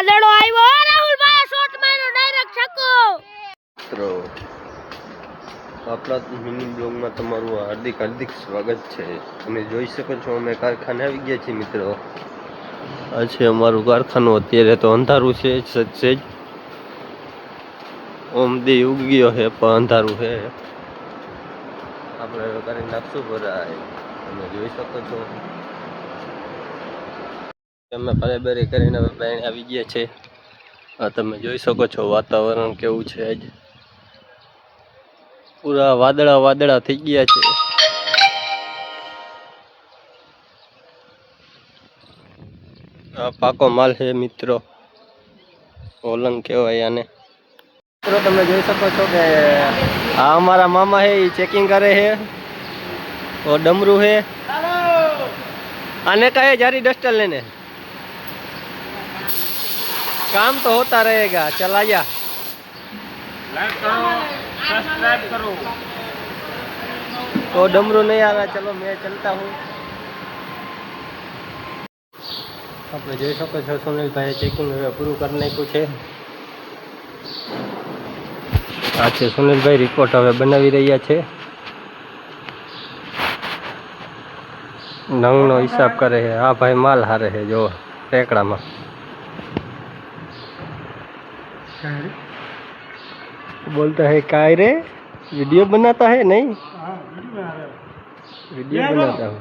વાદળો આવ્યો રાહુલભાઈ શોટ માર્યો ડાયરેક્ટ છક્કો મિત્રો આપણા મિની બ્લોગમાં તમારું હાર્દિક સ્વાગત છે। તમે જોઈ શકો છો અમે કારખાને આવી ગયા છીએ મિત્રો। આ છે અમારું કારખાનું। અત્યારે તો અંધારું છે સજ ઓમ દી ઉગી ગયો છે પણ અંધારું છે। આપણે કરી નાખશું ભરાય। તમે જોઈ શકો છો અમે ફરેબરી કરીને બેન આવી ગયા છે। તમે જોઈ શકો છો વાતાવરણ કેવું છે। આજ પૂરા વાદળા થઈ ગયા છે। આ પાકો માલ છે મિત્રો, ઓલંગ કહેવાય આને। મિત્રો તમે જોઈ શકો છો કે આ અમારા મામા છે એ ચેકિંગ કરે છે। और डमरू है आने का है जारी डस्टर लेने। काम तो होता रहेगा, चला जा। लाइक करो, सब्सक्राइब करो। तो डमरू नहीं आ रहा, चलो मैं चलता हूँ। આપણે જોઈ શકો છો સુનિલભાઈ ચેકિંગ હવે પૂરું કરી નાખ્યું છે। આ છે સુનિલભાઈ રિપોર્ટ હવે બનાવી રહ્યા છે। નંગનો હિસાબ કરે છે। આ ભાઈ માલ હારે છે જો ટેકડામાં। बोलता है काय रे वीडियो बनाता है नहीं? वीडियो बनाता हूँ।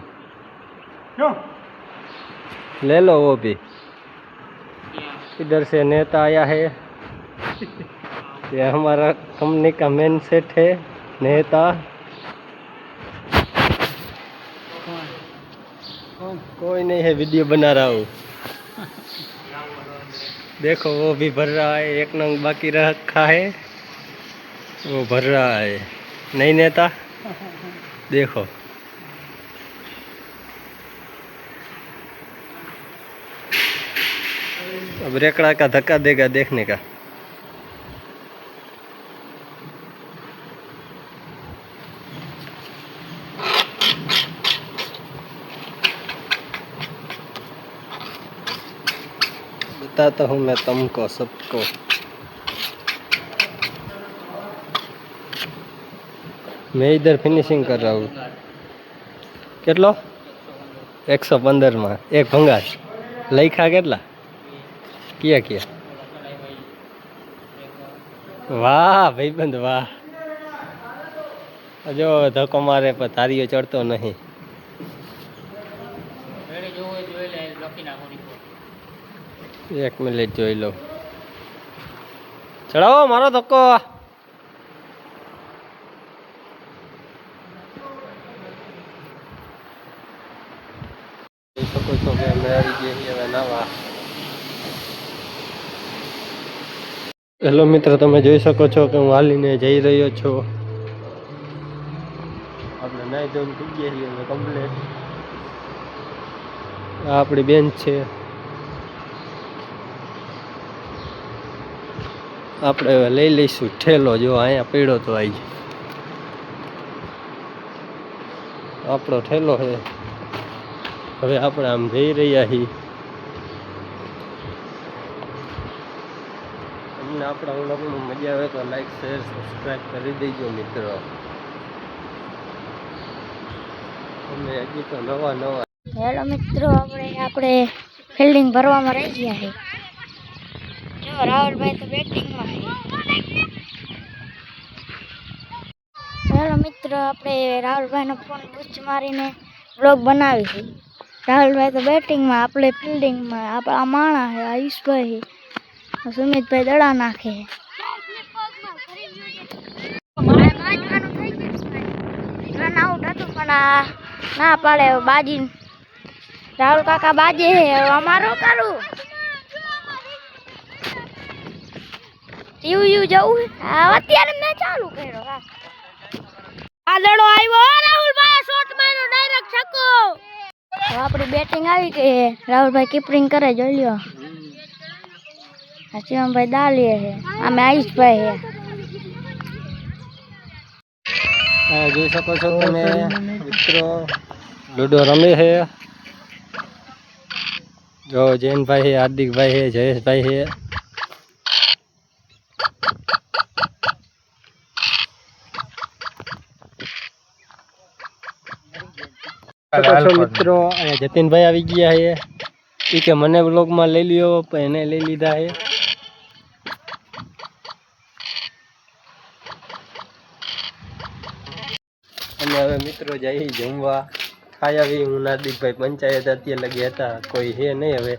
ले लो वो भी। इधर से नेता आया है। ये हमारा कंपनी का मेन सेट है नेता। कोई नहीं है, वीडियो बना रहा हूँ। देखो वो भी भर रहा है, एक नंग बाकी रखा है वो भर रहा है। नहीं नेता देखो अब रेकड़ा का धक्का देगा देखने का। बताता हूँ मैं तुमको सबको। मैं इधर फिनिशिंग कर रहा हूँ। કેટલો 115 માં એક ભંગાર લઈખા કેટલા કિયા કિયા? વાહ ભાઈબંધ વાહ। જો ધક્કો મારે પણ તારીઓ ચડતો નહીં। એક મિનિટ જોઈ લો। ચડાવો મારો ધક્કો। જોઈ શકો છો કે અમે આવી ગયા છીએ હવે નાવા। હેલો મિત્રો તમે જોઈ શકો છો કે હું હાલીને જઈ રહ્યો છું। આપણે નાઈ ધોઈને થઈ ગયા છીએ હવે કમ્પ્લીટ। આ આપણી બેન છે। આપણે હવે લઈ લઈશું ઠેલો। જો અહીંયા પડ્યો તો આજ આપણો ઠેલો છે। હવે આપણે આમ જઈ રહ્યા છીએ। તમને આપણા વ્લોગમાં મજા આવે તો લાઈક શેર સબસ્ક્રાઈબ કરી દેજો મિત્રો। અમે હજી તો નવા હેલો મિત્રો આપણે ફિલ્ડિંગ ભરવામાં રહી ગયા છે। જો રાહુલભાઈ તો બેટિંગમાં છે। હેલો મિત્રો આપણે રાહુલભાઈનો ફોન બૂચ મારીને બ્લોગ બનાવી છે। રાહુલભાઈ તો બેટિંગમાં, આપણે ફિલ્ડિંગમાં। આપણા માણા છે આયુષભાઈ છે, સુમિતભાઈ દડા નાખે છે। રન આઉટ હતું પણ ના પાડે બાજી। રાહુલ કાકા બાજે છે, અમારો કરું યુ જવું અત્યારે મેં ચાલુ કર્યો। વાદળો આવ્યો રાહુલભાઈ શોટ માર્યો ડાયરેક્ટ છક્કો। આપણી બેટિંગ આવી ગઈ છે। રાહુલભાઈ કીપરિંગ કરે જોઈ લ્યો। શિવમભાઈ દાલીએ છે, અમે આયુષભાઈ છે। જોઈ શકો છો તમે મિત્રો લૂડો રમે છે। જો જૈનભાઈ છે, હાર્દિકભાઈ છે, જયેશભાઈ છે. મિત્રો અને જતીનભાઈ આવી ગયા છે. એ કે મને બ્લોગમાં લઈ લ્યો, પણ એને લઈ લીધા છે. અને હવે મિત્રો જઈ જમવા ખાઈ આવી. હું હાર્દિકભાઈ પંચાયત અત્યારે લગી હતા, કોઈ છે નહીં. હવે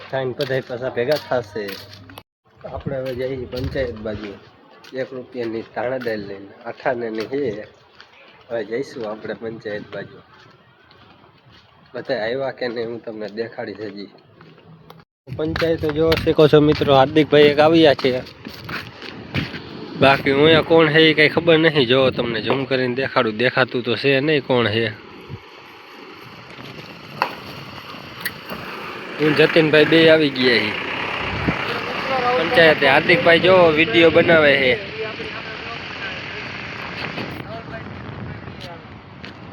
ખાઈને બધા પાછા ભેગા થશે. આપણે હવે જઈએ પંચાયત બાજુ. 1 રૂપિયાની ધાણા દાળ લઈને આઠાને ને છે. હવે જઈશું આપણે પંચાયત બાજુ. બધા આવ્યા કે નહીં હું તમને દેખાડીશ. હજી પંચાયત જોવો શકો છો મિત્રો. હાર્દિકભાઈ એક આવ્યા છે, બાકી અહીંયા કોણ છે એ કઈ ખબર નહીં. જો તમને ઝૂમ કરીને દેખાડું, દેખાતું તો છે નહીં કોણ છે. હું જતીનભાઈ બે આવી ગયા છે પંચાયતે. હાર્દિકભાઈ જો વિડીયો બનાવે છે.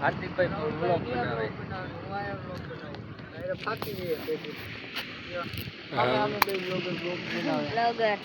હાર્દિકભાઈ વ્લોગ બનાવે. બ્લોગર